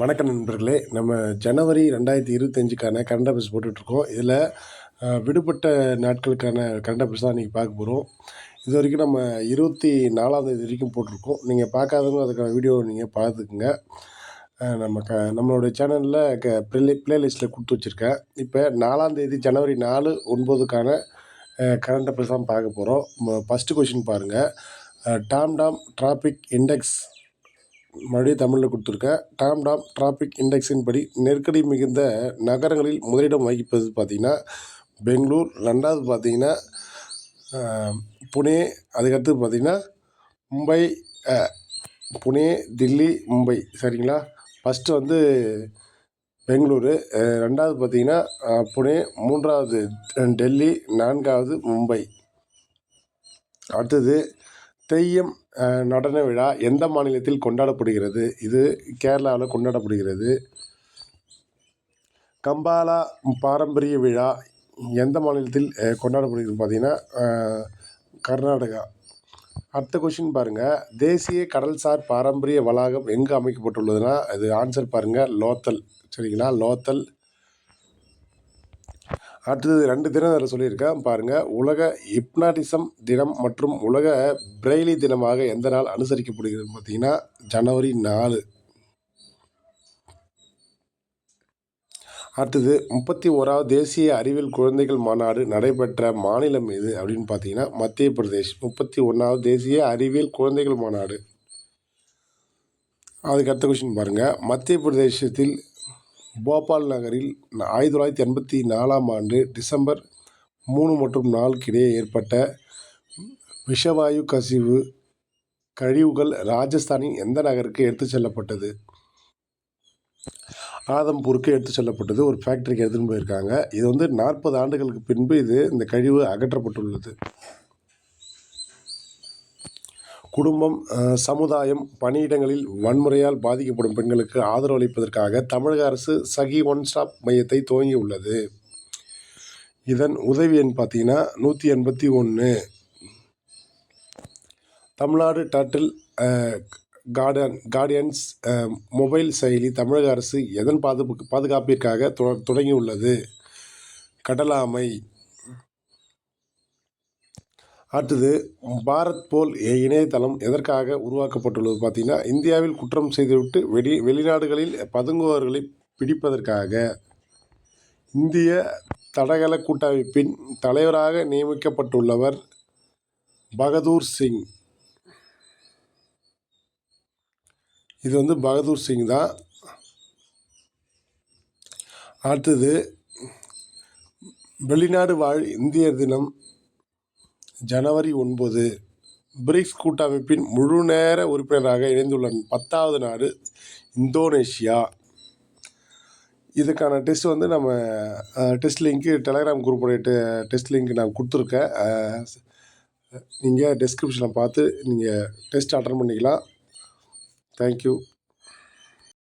வணக்கம் நண்பர்களே. நம்ம ஜனவரி 2025க்கான கரண்ட் அஃபேர்ஸ் போட்டுட்ருக்கோம். இதில் விடுபட்ட நாட்களுக்கான கரண்ட் அஃபேர்ஸ் தான் இன்றைக்கி பார்க்க போகிறோம். இது வரைக்கும் நம்ம 24ஆம் தேதி வரைக்கும் போட்டிருக்கோம். நீங்கள் பார்க்காதவங்க அதுக்கான வீடியோ நீங்கள் பார்த்துக்குங்க. நம்மளுடைய சேனலில் ப்ளேலிஸ்ட்டில் கொடுத்து வச்சுருக்கேன். இப்போ 4ஆம் தேதி ஜனவரி 4, 9க்கான கரண்ட் அஃபேர்ஸ் தான் பார்க்க போகிறோம். ஃபஸ்ட்டு கொஷின் பாருங்கள். டாம்டாம் டிராஃபிக் இண்டெக்ஸ் மறுபடியும் தமிழில் கொடுத்துருக்கேன். டாம்டாம் டிராஃபிக் இண்டெக்ஸின் படி நெருக்கடி மிகுந்த நகரங்களில் முதலிடம் வகிப்பது பார்த்திங்கன்னா பெங்களூர், ரெண்டாவது பார்த்திங்கன்னா புனே, அதுக்கடுத்து பார்த்திங்கன்னா மும்பை, புனே, தில்லி, மும்பை. சரிங்களா? ஃபஸ்ட்டு வந்து பெங்களூரு, ரெண்டாவது பார்த்திங்கன்னா புனே, மூன்றாவது டெல்லி, நான்காவது மும்பை. அடுத்தது தெய்யம் நடன விழா எந்த மாநிலத்தில் கொண்டாடப்படுகிறது? இது கேரளாவில் கொண்டாடப்படுகிறது. கம்பாலா பாரம்பரிய விழா எந்த மாநிலத்தில் கொண்டாடப்படுகிறது பார்த்திங்கன்னா கர்நாடகா. அடுத்த கொஷின் பாருங்கள். தேசிய கடல்சார் பாரம்பரிய வளாகம் எங்கு அமைக்கப்பட்டுள்ளதுன்னா அது ஆன்சர் பாருங்கள், லோத்தல். சரிங்களா? லோத்தல். அடுத்தது 2 தினம் அதில் சொல்லியிருக்கேன் பாருங்கள். உலக ஹிப்னாட்டிசம் தினம் மற்றும் உலக பிரெய்லி தினமாக எந்த நாள் அனுசரிக்கப்படுகிறது பார்த்திங்கன்னா ஜனவரி 4. அடுத்தது 31வது தேசிய அறிவியல் குழந்தைகள் மாநாடு நடைபெற்ற மாநிலம் எது அப்படின்னு பார்த்தீங்கன்னா மத்திய பிரதேஷ். 31வது தேசிய அறிவியல் குழந்தைகள் மாநாடு. அதுக்கு அடுத்த கொஸ்டின் பாருங்கள். மத்திய பிரதேசத்தில் போபால் நகரில் 1984ஆம் ஆண்டு டிசம்பர் 3 மற்றும் 4க்கு இடையே ஏற்பட்ட விஷவாயு கசிவு கழிவுகள் ராஜஸ்தானின் எந்த நகருக்கு எடுத்து செல்லப்பட்டது? ஆதம்பூருக்கு எடுத்து செல்லப்பட்டது. ஒரு ஃபேக்ட்ரிக்கு எடுத்துன்னு போயிருக்காங்க. இது வந்து 40 ஆண்டுகளுக்கு பின்பு இந்த கழிவு அகற்றப்பட்டுள்ளது. குடும்பம், சமுதாயம், பணியிடங்களில் வன்முறையால் பாதிக்கப்படும் பெண்களுக்கு ஆதரவு அளிப்பதற்காக தமிழக அரசு சகி ஒன் ஸ்டாப் மையத்தை துவங்கியுள்ளது. இதன் உதவி எண் பார்த்தீங்கன்னா 181. தமிழ்நாடு டர்ட்டில் கார்டியன்ஸ் மொபைல் செயலி தமிழக அரசு எதன் பாதுகாப்பிற்காக தொடங்கியுள்ளது? கடலாமை. அடுத்தது பாரத் போல் இணையதளம் எதற்காக உருவாக்கப்பட்டுள்ளது பார்த்திங்கன்னா இந்தியாவில் குற்றம் செய்துவிட்டு வெளிநாடுகளில் பதுங்குபவர்களை பிடிப்பதற்காக. இந்திய தடகள கூட்டமைப்பின் தலைவராக நியமிக்கப்பட்டுள்ளவர் பகதூர் சிங். இது வந்து பகதூர் சிங் தான். அடுத்தது வெளிநாடு வாழ் இந்தியர் தினம் ஜனவரி 9. பிரிக்ஸ் கூட்டமைப்பின் முழு நேர உறுப்பினராக இணைந்துள்ள 10வது நாடு இந்தோனேஷியா. இதுக்கான டெஸ்ட் வந்து நம்ம டெஸ்ட் லிங்க்கு டெலகிராம் குரூப்போடைய டெஸ்ட் லிங்க் நான் கொடுத்துருக்கேன். நீங்கள் டெஸ்கிரிப்ஷனில் பார்த்து நீங்கள் டெஸ்ட் அட்டன் பண்ணிக்கலாம். தேங்க்யூ.